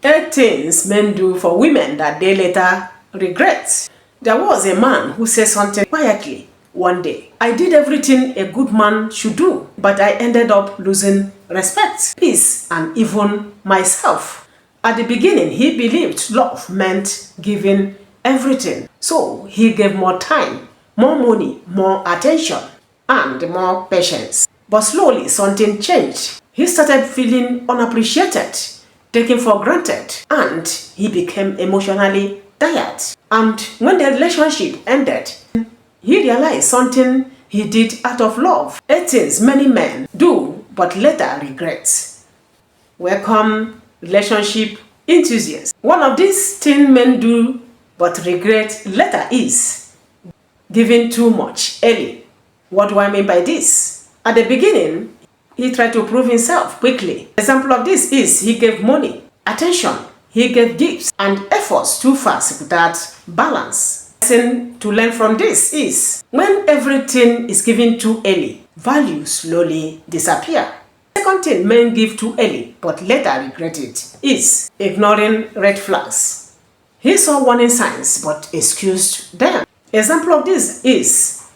8 things men do for women that they later regret. There was a man who said something quietly one day. I did everything a good man should do, but I ended up losing respect, peace, and even myself. At the beginning, he believed love meant giving everything. So he gave more time, more money, more attention, and more patience. But slowly something changed. He started feeling unappreciated, taken for granted, and he became emotionally tired. And when the relationship ended, he realized something he did out of love. 8 things many men do but later regret. Welcome, relationship enthusiasts. One of these things men do but regret later is giving too much early. What do I mean by this? At the beginning, he tried to prove himself quickly. Example of this is he gave money, attention, he gave gifts and efforts too fast without balance. Lesson to learn from this is when everything is given too early, values slowly disappear. Second thing men give too early but later regret it is ignoring red flags. He saw warning signs but excused them. Example of this is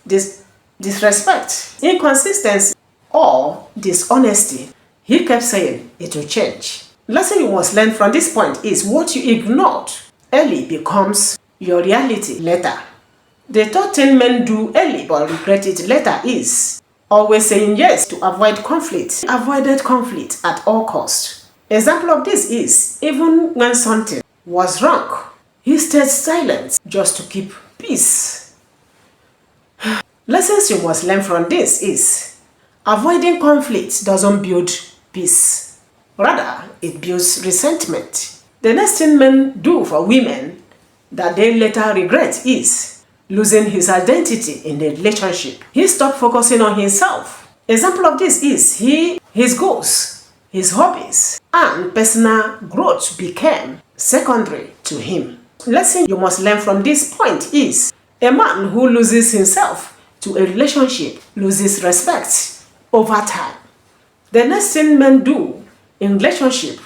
disrespect, inconsistency, or dishonesty. He kept saying it will change. Lesson you must learn from this point is what you ignored early becomes your reality later. The third thing men do early but regret it later is always saying yes to avoid conflict. He avoided conflict at all costs. Example of this is even when something was wrong, he stayed silent just to keep peace. Lessons you must learn from this is avoiding conflict doesn't build peace. Rather, it builds resentment. The next thing men do for women that they later regret is losing his identity in the relationship. He stopped focusing on himself. Example of this is his goals, his hobbies, and personal growth became secondary to him. Lesson you must learn from this point is a man who loses himself to a relationship loses respect over time. The next thing men do in relationship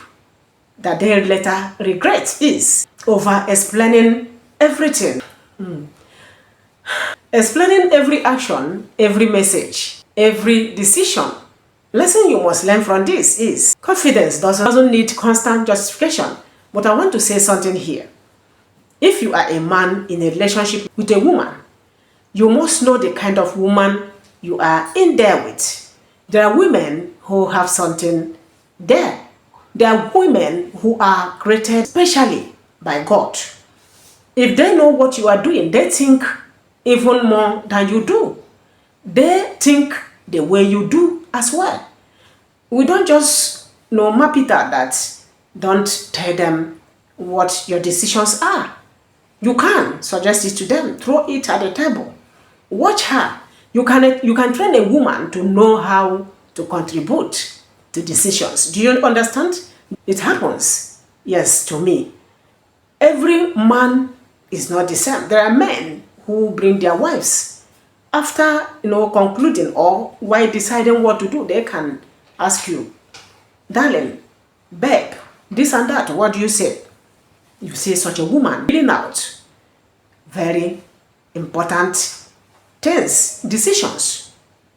that they later regret is over-explaining everything. Explaining every action, every message, every decision. Lesson you must learn from this is confidence doesn't need constant justification. But I want to say something here. If you are a man in a relationship with a woman, you must know the kind of woman you are in there with. There are women who have something there. There are women who are created specially by God. If they know what you are doing, they think even more than you do. They think the way you do as well. We don't just map it out that don't tell them what your decisions are. You can suggest it to them, throw it at the table. Watch her. You can train a woman to know how to contribute to decisions. Do you understand? It happens. Yes, to me. Every man is not the same. There are men who bring their wives. After concluding or while deciding what to do, they can ask you, darling, babe, this and that, what do you say? You see such a woman filling out very important things, decisions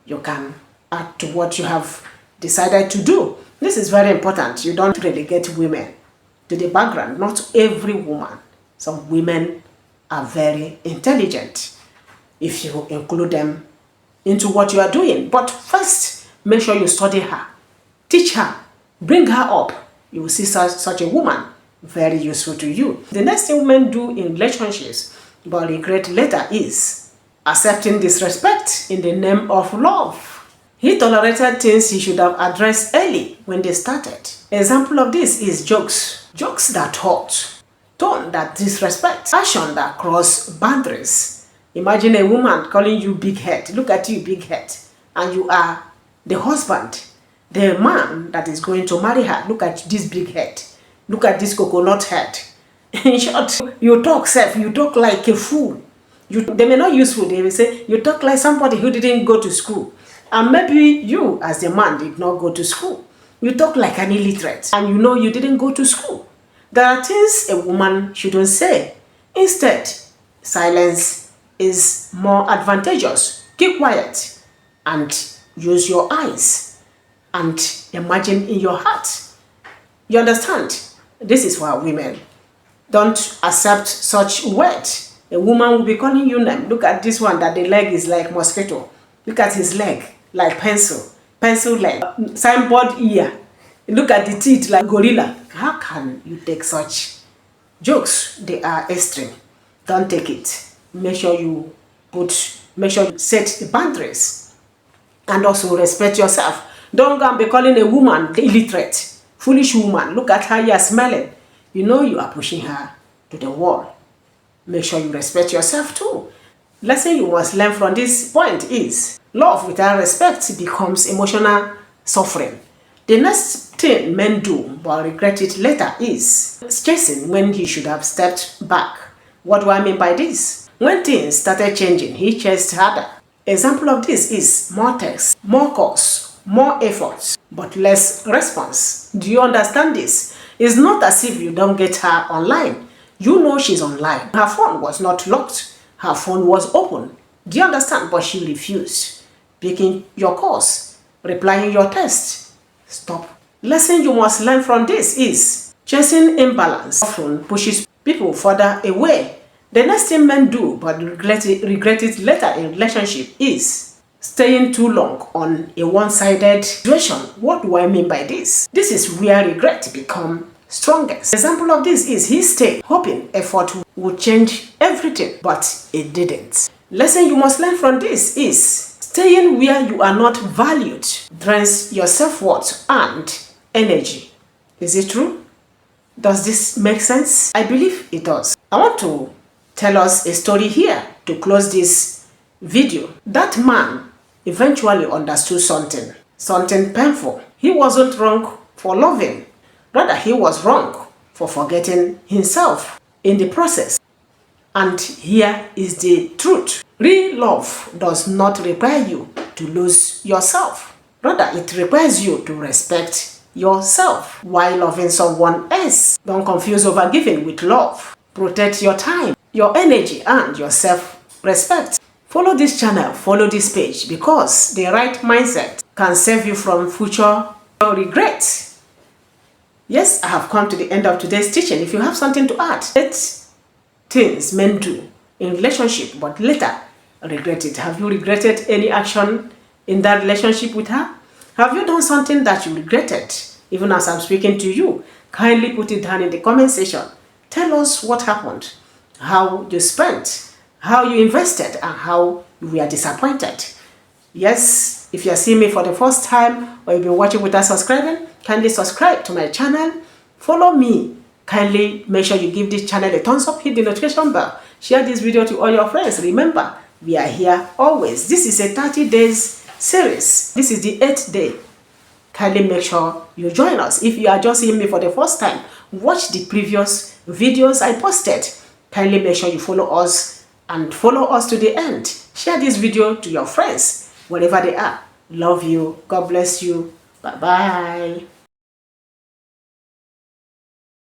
you can add to what you have decided to do. This is very important. You don't relegate women to the background. Not every woman. Some women are very intelligent if you include them into what you are doing. But first, make sure you study her, teach her, bring her up. You will see such a woman very useful to you. The next thing women do in relationships but regret later is accepting disrespect in the name of love. He tolerated things he should have addressed early when they started. Example of this is jokes. Jokes that hurt, tone that disrespect, action that cross boundaries. Imagine a woman calling you big head. Look at you, big head. And you are the husband, the man that is going to marry her. Look at this big head. Look at this coconut head. In short, you talk like a fool. They may not use fool, they will say, you talk like somebody who didn't go to school. And maybe you, as the man, did not go to school. You talk like an illiterate, and you didn't go to school. There are things a woman shouldn't say. Instead, silence is more advantageous. Keep quiet and use your eyes and imagine in your heart. You understand? This is for women. Don't accept such words. A woman will be calling you name. Look at this one, that the leg is like mosquito. Look at his leg, like pencil leg. Signboard ear. Look at the teeth like gorilla. How can you take such jokes? They are extreme. Don't take it. Make sure you set the boundaries. And also respect yourself. Don't go and be calling a woman illiterate, foolish woman. Look at how you are smelling. You know you are pushing her to the wall. Make sure you respect yourself too. Lesson you must learn from this point is, love without respect becomes emotional suffering. The next thing men do but regret it later is chasing when he should have stepped back. What do I mean by this? When things started changing, he chased harder. Example of this is more text, more calls, more efforts, but less response. Do you understand this? It's not as if you don't get her online. You know she's online. Her phone was not locked. Her phone was open. Do you understand? But she refused. Picking your calls, replying your text. Stop. Lesson you must learn from this is chasing imbalance often pushes people further away. The next thing men do but regret it later in relationship is staying too long on a one-sided situation. What do I mean by this? This is where regret becomes strongest. Example of this is he stayed hoping effort would change everything, but it didn't. Lesson you must learn from this is staying where you are not valued drains your self-worth and energy. Is it true? Does this make sense? I believe it does. I want to tell us a story here to close this video. That man eventually understood something painful. He wasn't wrong for loving. Rather, he was wrong for forgetting himself in the process. And here is the truth. Real love does not require you to lose yourself. Rather, it requires you to respect yourself while loving someone else. Don't confuse overgiving with love. Protect your time, your energy, and your self-respect. Follow this channel, follow this page, because the right mindset can save you from future regrets. Yes, I have come to the end of today's teaching. If you have something to add, 8 things men do in relationship but later regret it. Have you regretted any action in that relationship with her? Have you done something that you regretted even as I'm speaking to you? Kindly put it down in the comment section. Tell us what happened, how you spent, how you invested, and how you were disappointed. Yes, if you are seeing me for the first time or you've been watching without subscribing, kindly subscribe to my channel. Follow me. Kindly make sure you give this channel a thumbs up, hit the notification bell, share this video to all your friends. Remember, we are here always. This is a 30 days series. This is the 8th day. Kindly make sure you join us. If you are just seeing me for the first time, watch the previous videos I posted. Kindly make sure you follow us and follow us to the end. Share this video to your friends wherever they are. Love you. God bless you. Bye-bye.